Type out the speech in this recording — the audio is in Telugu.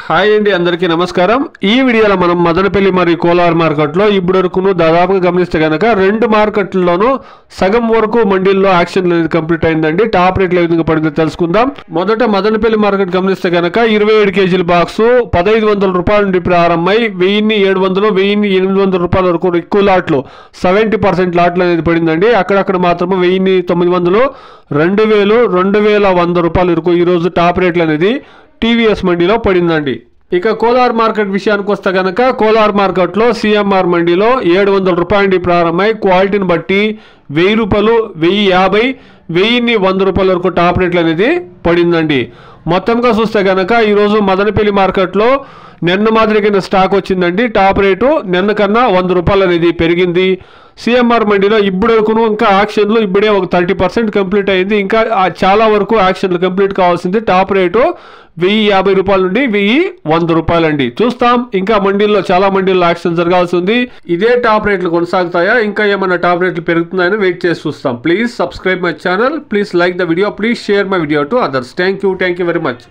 హాయ్ అండి, అందరికీ నమస్కారం. ఈ వీడియోలో మనం మదనపల్లి మరియు కోలార్ మార్కెట్లో ఇప్పుడు వరకును దాదాపుగా గమనిస్తే కనుక రెండు మార్కెట్లలోనూ సగం వరకు మండీల్లో యాక్షన్ అనేది కంప్లీట్ అయిందండి. టాప్ రేట్లు ఏ విధంగా పడిందో తెలుసుకుందాం. మొదట మదనపల్లి మార్కెట్ గమనిస్తే కనుక 27 కేజీల బాక్సు 1500 రూపాయల నుండి ప్రారంభమై 1700 1800 రూపాయల వరకు ఎక్కువ లాట్లు 70% లాట్లు అనేది పడిందండి. అక్కడక్కడ మాత్రమే 1900 2000 2100 రూపాయల వరకు ఈరోజు టాప్ రేట్లు అనేది టీవీఎస్ మండీలో పడిందండి. ఇక కోలార్ మార్కెట్ విషయానికి వస్తే కనుక కోలార్ మార్కెట్లో సిఎంఆర్ మండీలో 700 రూపాయల నుండి ప్రారంభమై క్వాలిటీని బట్టి 1000 రూపాయలు 1050 1100 రూపాయల వరకు టాప్ రేట్లు అనేది పడిందండి. మొత్తంగా చూస్తే కనుక ఈరోజు మదనపల్లి మార్కెట్లో నిన్న మాదిరిగా స్టాక్ వచ్చిందండి. టాప్ రేటు నిన్న కన్నా 100 రూపాయలు అనేది పెరిగింది. సిఎంఆర్ మండీలో ఇప్పుడు వరకును ఇంకా యాక్షన్లు ఇప్పుడే ఒక 30% కంప్లీట్ అయింది. ఇంకా చాలా వరకు యాక్షన్లు కంప్లీట్ కావాల్సింది. టాప్ రేటు 1050 రూపాయల నుండి 1100 రూపాయలు అండి. చూస్తాం, ఇంకా మండీల్లో చాలా మండీల్లో యాక్షన్ జరగాల్సి ఉంది. ఇదే టాప్ రేట్లు కొనసాగుతాయా, ఇంకా ఏమైనా టాప్ రేట్లు పెరుగుతున్నాయని వెయిట్ చేసి చూస్తాం. Please subscribe my channel, please like the video, please share my video to others. Thank you very much.